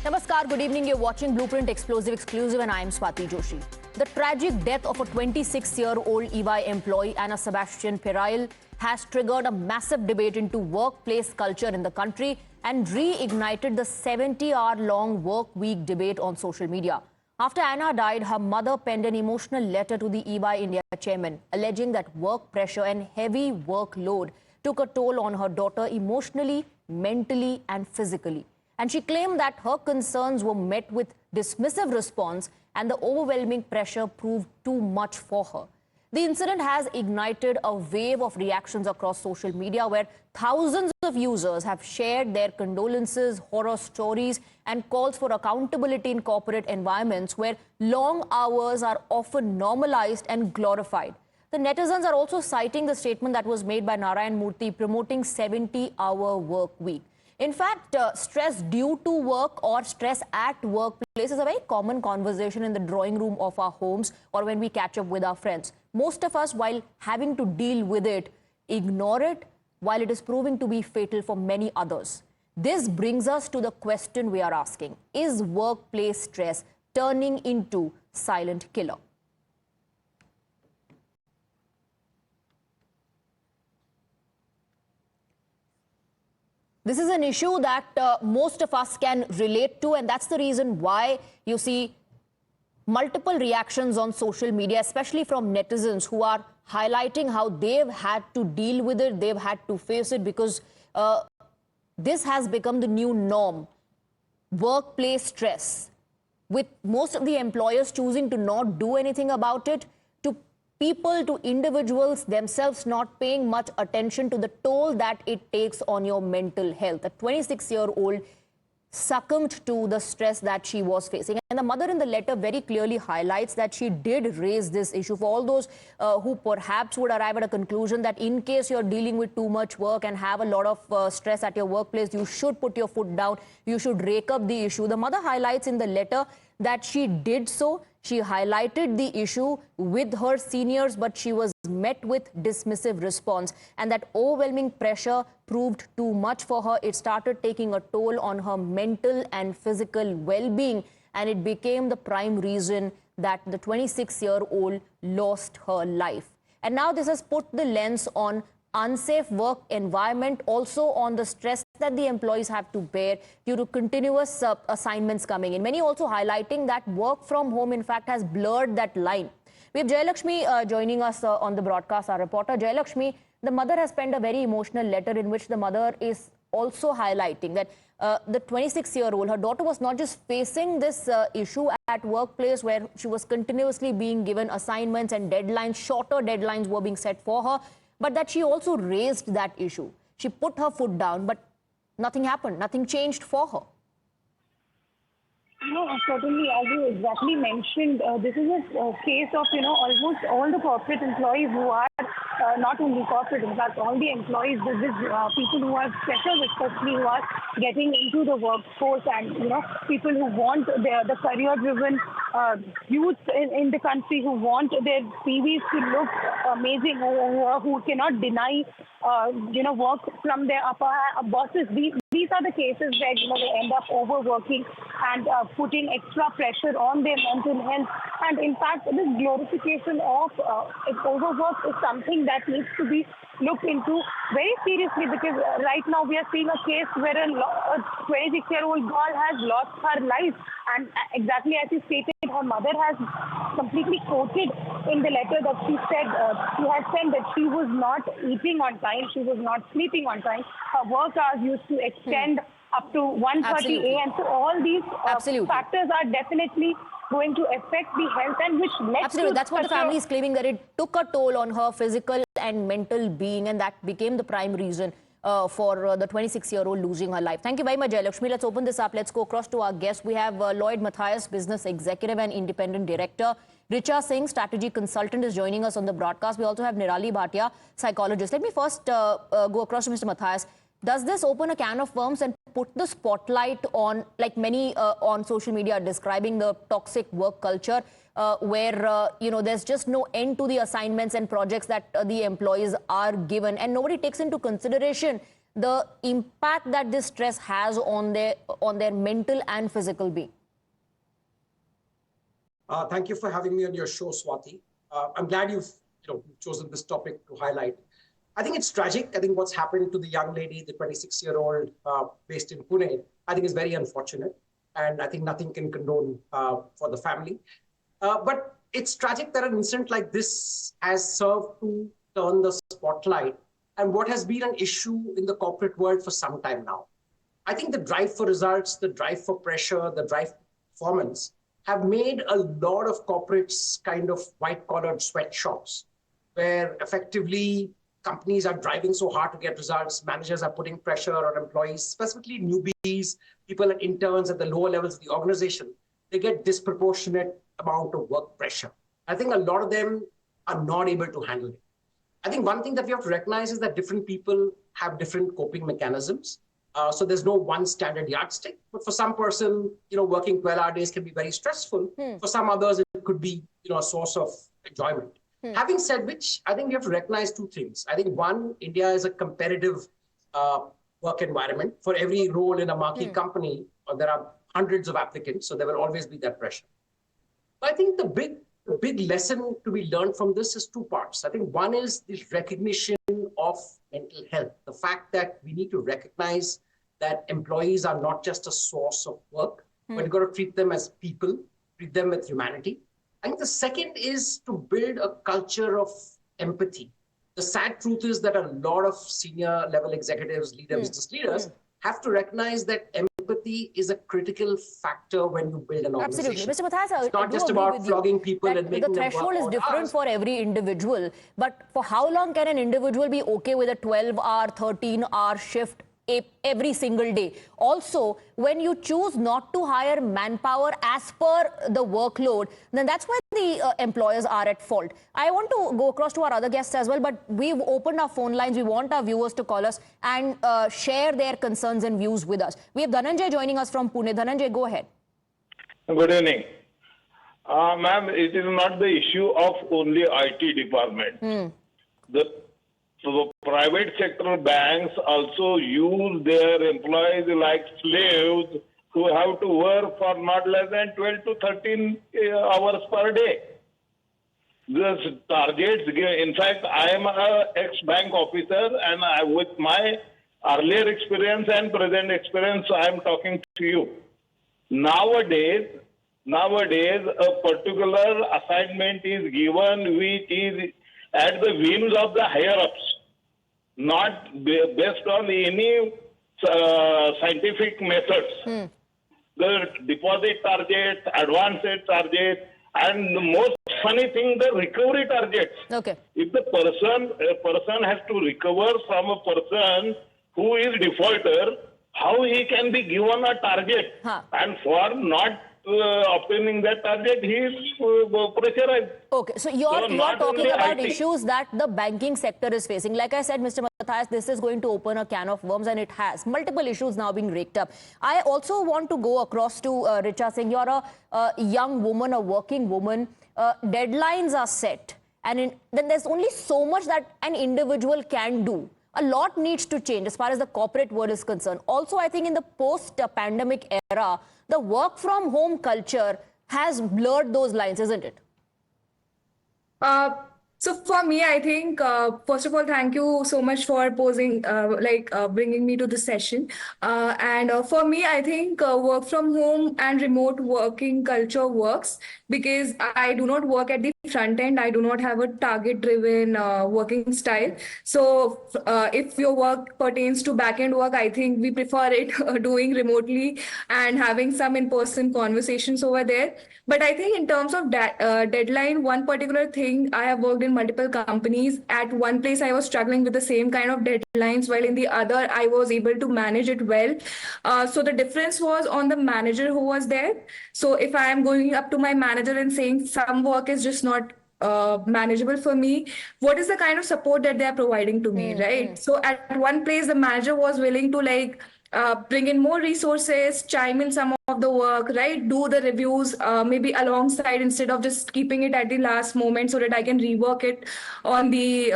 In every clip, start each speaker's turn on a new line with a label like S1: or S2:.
S1: Namaskar, good evening. You're watching Blueprint Explosive Exclusive and I am Swati Joshi. The tragic death of a 26-year-old EY employee, Sebastian Perayil, has triggered a massive debate into workplace culture in the country and reignited the 70-hour-long work week debate on social media. After Anna died, her mother penned an emotional letter to the EY India chairman, alleging that work pressure and heavy workload took a toll on her daughter emotionally, mentally and physically. And she claimed that her concerns were met with dismissive response and the overwhelming pressure proved too much for her. The incident has ignited a wave of reactions across social media where thousands of users have shared their condolences, horror stories and calls for accountability in corporate environments where long hours are often normalized and glorified. The netizens are also citing the statement that was made by Narayan Murthy promoting 70-hour work week. In fact, stress due to work or stress at workplace is a very common conversation in the drawing room of our homes or when we catch up with our friends. Most of us, while having to deal with it, ignore it while it is proving to be fatal for many others. This brings us to the question we are asking. Is workplace stress turning into silent killer? This is an issue that most of us can relate to, and that's the reason why you see multiple reactions on social media, especially from netizens who are highlighting how they've had to deal with it, they've had to face it because this has become the new norm. Workplace stress, with most of the employers choosing to not do anything about it, to people, to individuals themselves not paying much attention to the toll that it takes on your mental health. A 26-year-old succumbed to the stress that she was facing. And the mother in the letter very clearly highlights that she did raise this issue for all those who perhaps would arrive at a conclusion that in case you're dealing with too much work and have a lot of stress at your workplace, you should put your foot down, you should rake up the issue. The mother highlights in the letter that she did so. She highlighted the issue with her seniors, but she was met with dismissive response. And that overwhelming pressure proved too much for her. It started taking a toll on her mental and physical well-being. And it became the prime reason that the 26-year-old lost her life. And now this has put the lens on unsafe work environment, also on the stress that the employees have to bear due to continuous assignments coming in. Many also highlighting that work from home, in fact, has blurred that line. We have Jayalakshmi joining us on the broadcast, our reporter. Jayalakshmi, the mother has penned a very emotional letter in which the mother is also highlighting that the 26-year-old, her daughter was not just facing this issue at workplace where she was continuously being given assignments and deadlines, shorter deadlines were being set for her, but that she also raised that issue. She put her foot down, but nothing happened, nothing changed for her.
S2: No, certainly, as you exactly mentioned, this is a case of, almost all the corporate employees who are not only corporate, in fact, all the employees, people who are freshers, especially who are getting into the workforce and, people who want the career-driven youth in the country who want their CVs to look amazing, who cannot deny, work from their upper bosses. These are the cases where, they end up overworking and putting extra pressure on their mental health. And in fact, this glorification of overwork is something that needs to be looked into very seriously, because right now we are seeing a case where a 26-year-old girl has lost her life. And exactly as you stated, her mother has completely quoted in the letter that she said, she has said that she was not eating on time, she was not sleeping on time. Her work hours used to extend up to 1:30 a.m. So all these factors are definitely going to affect the health and which led to...
S1: That's what the family is claiming, that it took a toll on her physical and mental being, and that became the prime reason for the 26-year-old losing her life. Thank you very much, Jayalakshmi. Let's open this up. Let's go across to our guest. We have Lloyd Matthias, Business Executive and Independent Director. Richa Singh, Strategy Consultant, is joining us on the broadcast. We also have Nirali Bhatia, Psychologist. Let me first go across to Mr. Matthias. Does this open a can of worms and put the spotlight on, like many on social media are describing, the toxic work culture where, there's just no end to the assignments and projects that the employees are given, and nobody takes into consideration the impact that this stress has on their mental and physical being?
S3: Thank you for having me on your show, Swati. I'm glad you've chosen this topic to highlight. I think it's tragic. I think what's happened to the young lady, the 26-year-old based in Pune, I think is very unfortunate. And I think nothing can condone for the family. But it's tragic that an incident like this has served to turn the spotlight and what has been an issue in the corporate world for some time now. I think the drive for results, the drive for pressure, the drive for performance have made a lot of corporates kind of white-collared sweatshops, where effectively companies are driving so hard to get results, managers are putting pressure on employees, specifically newbies, people and interns at the lower levels of the organization. They get disproportionate amount of work pressure. I think a lot of them are not able to handle it. I think one thing that we have to recognize is that different people have different coping mechanisms. So there's no one standard yardstick. But for some person, working 12-hour days can be very stressful. For some others, it could be, a source of enjoyment. Having said which, I think we have to recognize two things. I think one, India is a competitive work environment. For every role in a marquee company, there are hundreds of applicants, so there will always be that pressure. But I think the big lesson to be learned from this is two parts. I think one is this recognition of mental health, the fact that we need to recognize that employees are not just a source of work, but you've got to treat them as people, treat them with humanity. I think the second is to build a culture of empathy. The sad truth is that a lot of senior level executives, business leaders, have to recognize that empathy is a critical factor when you build an organization.
S1: Absolutely. Mr. Matthias,
S3: it's not just about flogging people and making them work.
S1: The threshold is different for every individual. But for how long can an individual be okay with a 12-hour, 13-hour shift every single day? Also, when you choose not to hire manpower as per the workload, then that's where the employers are at fault. I want to go across to our other guests as well, but we've opened our phone lines. We want our viewers to call us and share their concerns and views with us. We have Dhananjay joining us from Pune. Dhananjay, go ahead.
S4: Good evening. Ma'am, it is not the issue of only IT department. So the private sector banks also use their employees like slaves who have to work for not less than 12 to 13 hours per day. These targets, in fact, I am an ex-bank officer, and with my earlier experience and present experience, I am talking to you. Nowadays, a particular assignment is given which is at the whims of the higher-ups, not based on any scientific methods. The deposit target, advance target, and the most funny thing, the recovery targets.
S1: Okay.
S4: If a person has to recover from a person who is defaulter, how he can be given a target? And for not obtaining that target, he is pressurized.
S1: Okay, so you're talking about issues that the banking sector is facing. Like I said, Mr. Matthias, this is going to open a can of worms, and it has. Multiple issues now being raked up. I also want to go across to Richa Singh. You're a young woman, a working woman. Deadlines are set, and then there's only so much that an individual can do. A lot needs to change as far as the corporate world is concerned. Also, I think in the post-pandemic era, the work-from-home culture has blurred those lines, isn't it?
S5: So for me, I think, first of all, thank you so much for bringing me to this session. For me, I think work from home and remote working culture works because I do not work at the front end. I do not have a target-driven working style. So if your work pertains to back-end work, I think we prefer it doing remotely and having some in-person conversations over there. But I think in terms of deadline, one particular thing, I have worked in multiple companies. At one place, I was struggling with the same kind of deadlines, while in the other, I was able to manage it well. So the difference was on the manager who was there. So if I am going up to my manager and saying some work is just not manageable for me, what is the kind of support that they are providing to me, right? So at one place, the manager was willing to bring in more resources, chime in some of the work, right? Do the reviews maybe alongside instead of just keeping it at the last moment so that I can rework it on the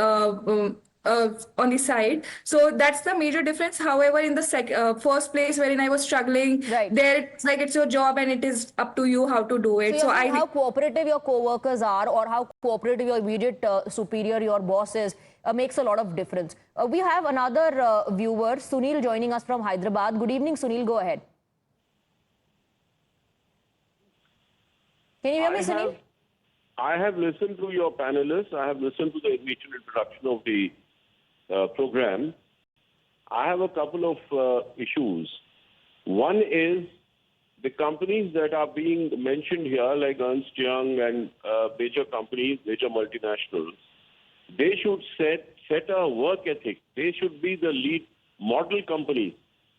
S5: on the side. So that's the major difference. However, in the first place wherein I was struggling,
S1: Right.
S5: there it's like it's your job and it is up to you how to do it.
S1: So you're saying how cooperative your co-workers are or how cooperative your immediate superior, your boss is, makes a lot of difference. We have another viewer, Sunil, joining us from Hyderabad. Good evening, Sunil. Go ahead. Can you hear me, Sunil?
S6: I have listened to your panelists. I have listened to the initial introduction of the program. I have a couple of issues. One is the companies that are being mentioned here, like Ernst Young and major companies, major multinationals, they should set a work ethic. They should be the lead model companies,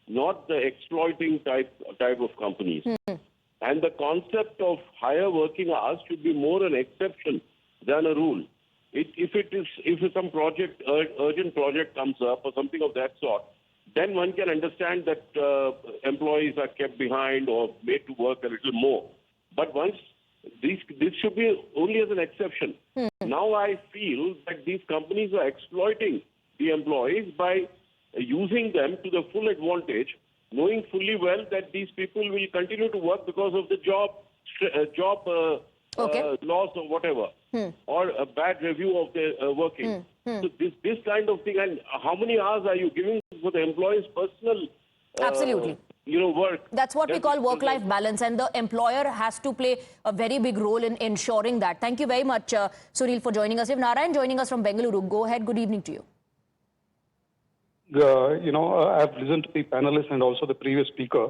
S6: not the exploiting type of companies. And the concept of higher working hours should be more an exception than a rule. If some urgent project comes up or something of that sort, then one can understand that employees are kept behind or made to work a little more. But once this should be only as an exception. Now I feel that these companies are exploiting the employees by using them to the full advantage, knowing fully well that these people will continue to work because of the job loss or whatever, or a bad review of their working. So this kind of thing, and how many hours are you giving for the employee's personal
S1: Absolutely.
S6: Work?
S1: That's what we call work-life balance, and the employer has to play a very big role in ensuring that. Thank you very much, Sunil, for joining us. We have Narayan joining us from Bengaluru. Go ahead. Good evening to you.
S7: I've listened to the panelists and also the previous speaker,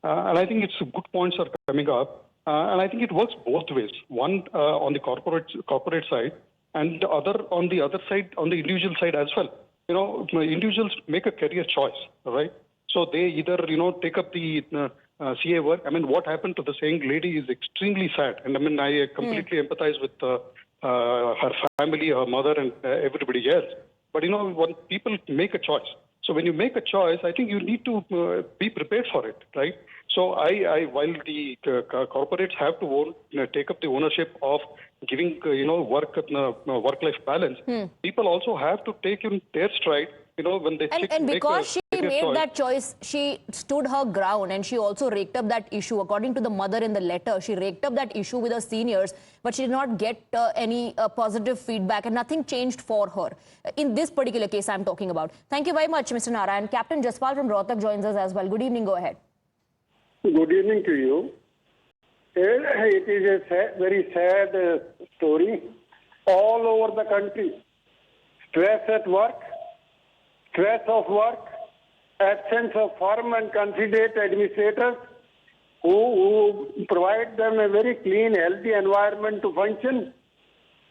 S7: and I think it's good points are coming up, and I think it works both ways. One on the corporate side, and the other on the other side, on the individual side as well. Individuals make a career choice, right? So they either take up the CA work. I mean, what happened to the saying lady is extremely sad, and I mean I completely empathize with her family, her mother, and everybody else. But when people make a choice, so when you make a choice, I think you need to be prepared for it, right? So while the corporates have to take up the ownership of giving work-life balance, people also have to take in their stride. When they
S1: and because she made that choice, she stood her ground, and she also raked up that issue. According to the mother in the letter, she raked up that issue with her seniors, but she did not get any positive feedback, and nothing changed for her. In this particular case I'm talking about. Thank you very much, Mr. Narayan. Captain Jaspal from Rohtak joins us as well. Good evening. Go ahead.
S8: Good evening to you. It is a very sad story all over the country. Stress at work, stress of work, absence of firm and considerate administrators who provide them a very clean, healthy environment to function.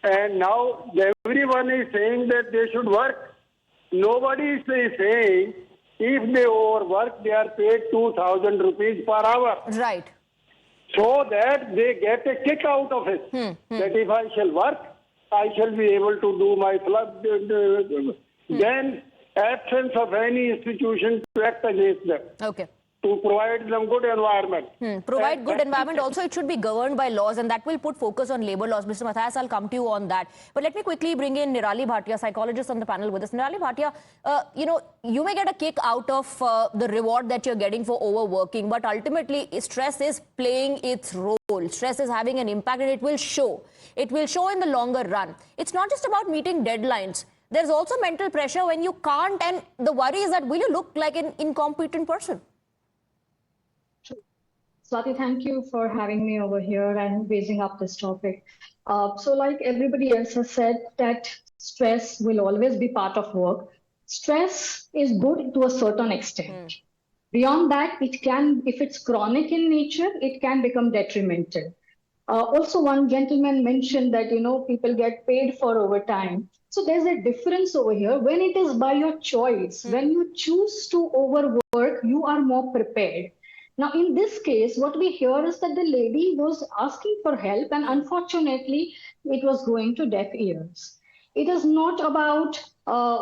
S8: And now everyone is saying that they should work. Nobody is saying if they overwork, they are paid 2,000 rupees per hour.
S1: Right.
S8: So that they get a kick out of it. That if I shall work, I shall be able to do my Then absence of any institution to act against them.
S1: Okay.
S8: To provide them good environment.
S1: Provide good environment. Also, it should be governed by laws, and that will put focus on labor laws. Mr. Matthias, I'll come to you on that. But let me quickly bring in Nirali Bhatia, psychologist on the panel with us. Nirali Bhatia, you may get a kick out of the reward that you're getting for overworking, but ultimately stress is playing its role. Stress is having an impact, and it will show. It will show in the longer run. It's not just about meeting deadlines. There's also mental pressure when you can't, and the worry is that will you look like an incompetent person?
S9: Swati, thank you for having me over here and raising up this topic. So like everybody else has said, that stress will always be part of work. Stress is good to a certain extent. Beyond that, it can, if it's chronic in nature, it can become detrimental. Also, one gentleman mentioned that, people get paid for overtime. So there's a difference over here. When it is by your choice, when you choose to overwork, you are more prepared. Now, in this case, what we hear is that the lady was asking for help, and unfortunately, it was going to deaf ears. It is not about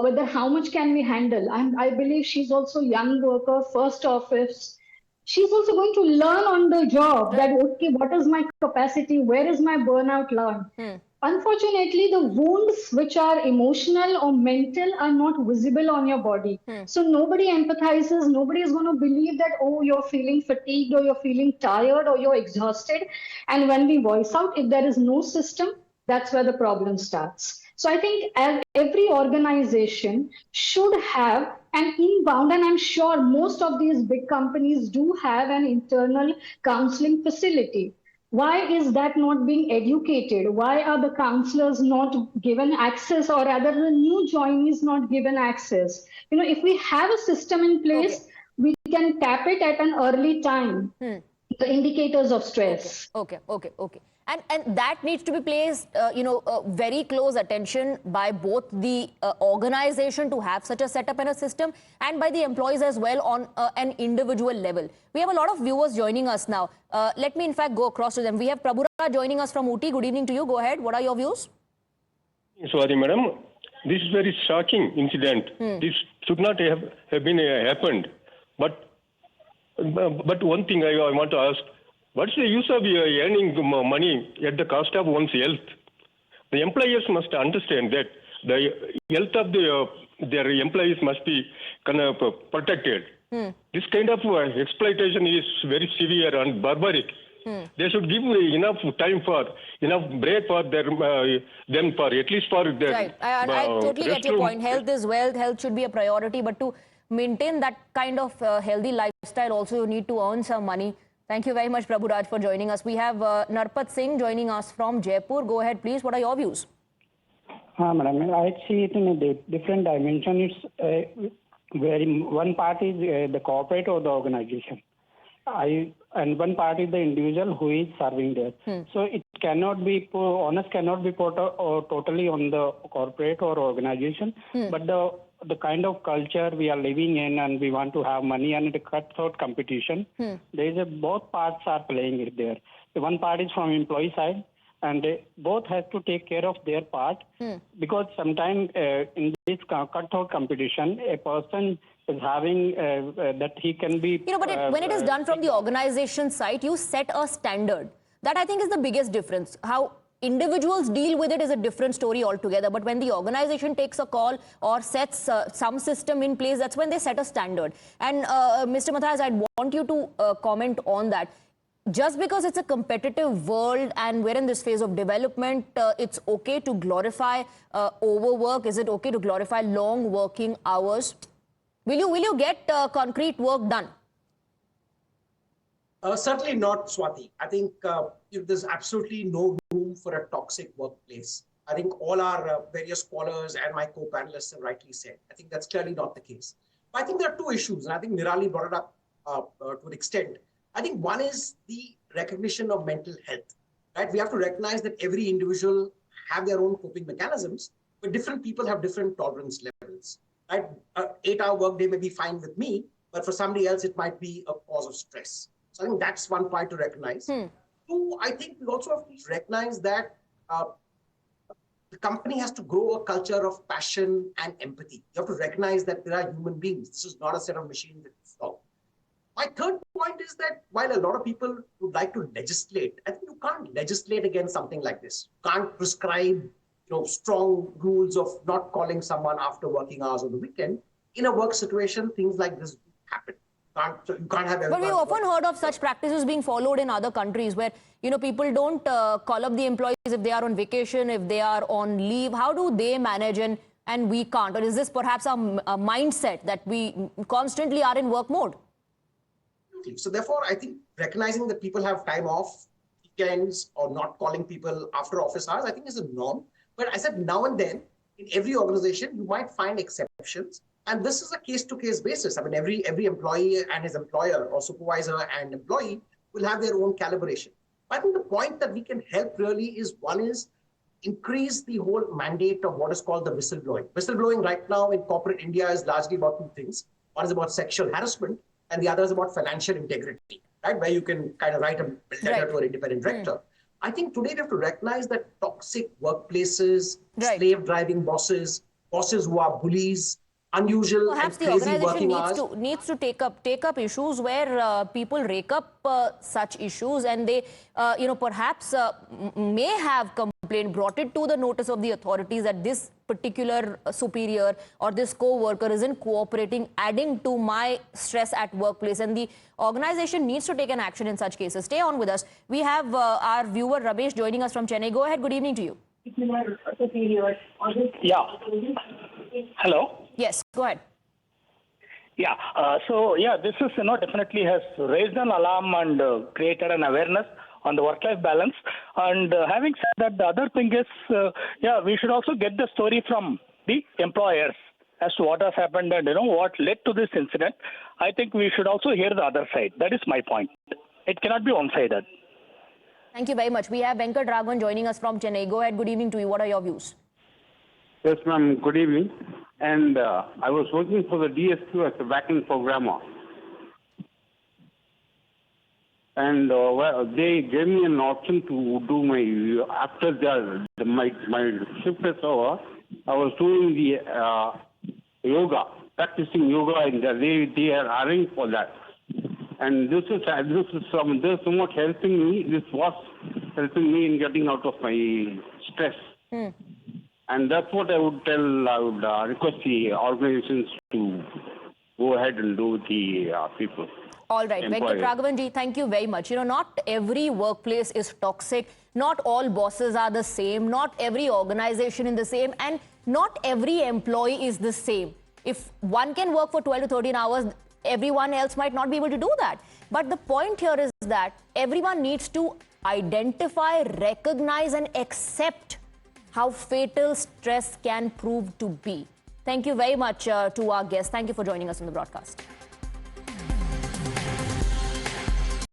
S9: whether how much can we handle. And I believe she's also young worker, first office. She's also going to learn on the job that, okay, what is my capacity? Where is my burnout learn? unfortunately, the wounds which are emotional or mental are not visible on your body. So nobody empathizes. Nobody is going to believe that, oh, you're feeling fatigued or you're feeling tired or you're exhausted. And when we voice out, if there is no system, that's where the problem starts. So I think every organization should have an inbound, and I'm sure most of these big companies do have an internal counseling facility. Why is that not being educated? Why are the counselors not given access, or rather the new joinees not given access? If we have a system in place, we can tap it at an early time. The indicators of stress.
S1: Okay. And that needs to be placed, very close attention by both the organization to have such a setup and a system, and by the employees as well on an individual level. We have a lot of viewers joining us now. Let me in fact go across to them. We have Prabhura joining us from Ooty. Good evening to you. Go ahead. What are your views?
S10: Sorry, madam. This is very shocking incident. This should not have been happened. But one thing I want to ask, what's the use of earning money at the cost of one's health? The employers must understand that the health of their employees must be protected. This kind of exploitation is very severe and barbaric. They should give enough time enough break for them for at least for their.
S1: Right. I totally get your point. Health is wealth. Health should be a priority. But to maintain that kind of healthy lifestyle, also you need to earn some money. Thank you very much, Prabhu Raj, for joining us. We have Narpat Singh joining us from Jaipur. Go ahead, please. What are your views?
S11: Madam, I see it in a different dimension. It's one part is the corporate or the organization. And one part is the individual who is serving there. So it cannot be, onus cannot be put totally on the corporate or organization, but the kind of culture we are living in, and we want to have money and the cutthroat competition, there is both parts are playing it there. The one part is from employee side, and they both have to take care of their part, because sometimes in this cutthroat competition, a person is having that he can be...
S1: But when it is done from the organization side, you set a standard. That I think is the biggest difference. How individuals deal with it is a different story altogether. But when the organization takes a call or sets some system in place, that's when they set a standard. And Mr. Matthias, I'd want you to comment on that. Just because it's a competitive world and we're in this phase of development, it's okay to glorify overwork. Is it okay to glorify long working hours? Will you get concrete work done?
S3: Certainly not, Swati. I think there's absolutely no room for a toxic workplace. I think all our various scholars and my co-panelists have rightly said. I think that's clearly not the case. But I think there are two issues, and I think Nirali brought it up to an extent. I think one is the recognition of mental health. Right? We have to recognize that every individual have their own coping mechanisms, but different people have different tolerance levels. Right? 8-hour workday may be fine with me, but for somebody else, it might be a cause of stress. So I think that's one point to recognize. Two, I think we also have to recognize that the company has to grow a culture of passion and empathy. You have to recognize that there are human beings. This is not a set of machines that stop. My third point is that while a lot of people would like to legislate, I think you can't legislate against something like this. You can't prescribe strong rules of not calling someone after working hours on the weekend. In a work situation, things like this happen. You can't have everyone.
S1: But we've often heard of such practices being followed in other countries where, people don't call up the employees if they are on vacation, if they are on leave. How do they manage and we can't? Or is this perhaps a mindset that we constantly are in work mode?
S3: So therefore, I think recognizing that people have time off, weekends, or not calling people after office hours, I think is a norm. But I said now and then, in every organization, you might find exceptions. And this is a case-to-case basis. I mean, every employee and his employer or supervisor and employee will have their own calibration. I think the point that we can help really is, one is increase the whole mandate of what is called the whistleblowing. Whistleblowing right now in corporate India is largely about two things. One is about sexual harassment, and the other is about financial integrity, right? Where you can kind of write a letter to an independent director. I think today we have to recognize that toxic workplaces, slave-driving bosses who are bullies, unusual
S1: Perhaps
S3: and
S1: the
S3: crazy
S1: organization
S3: working hours.
S1: needs to take up issues where people rake up such issues, and they perhaps may have complained, brought it to the notice of the authorities that this particular superior or this co-worker isn't cooperating, adding to my stress at workplace, and the organization needs to take an action in such cases. Stay on with us. We have our viewer Ramesh joining us from Chennai. Go ahead. Good evening to you.
S12: Yeah. Hello.
S1: Yes, go ahead.
S12: Yeah. This is definitely has raised an alarm and created an awareness on the work-life balance. And having said that, the other thing is, we should also get the story from the employers as to what has happened and what led to this incident. I think we should also hear the other side. That is my point. It cannot be one-sided.
S1: Thank you very much. We have Venkat Raghavan joining us from Chennai. Go ahead. Good evening to you. What are your views?
S8: Yes, ma'am. Good evening. And I was working for the DSQ as a backend programmer. And they gave me an option to do after my shift is over, I was doing the yoga, practicing yoga, and they are arranged for that. And this is somewhat helping me. This was helping me in getting out of my stress. And that's what I would request the organizations to go ahead and do with the people.
S1: All right, Venkat Raghavan ji, thank you very much. Not every workplace is toxic. Not all bosses are the same. Not every organization is the same. And not every employee is the same. If one can work for 12 to 13 hours, everyone else might not be able to do that. But the point here is that everyone needs to identify, recognize, and accept how fatal stress can prove to be. Thank you very much to our guests. Thank you for joining us on the broadcast.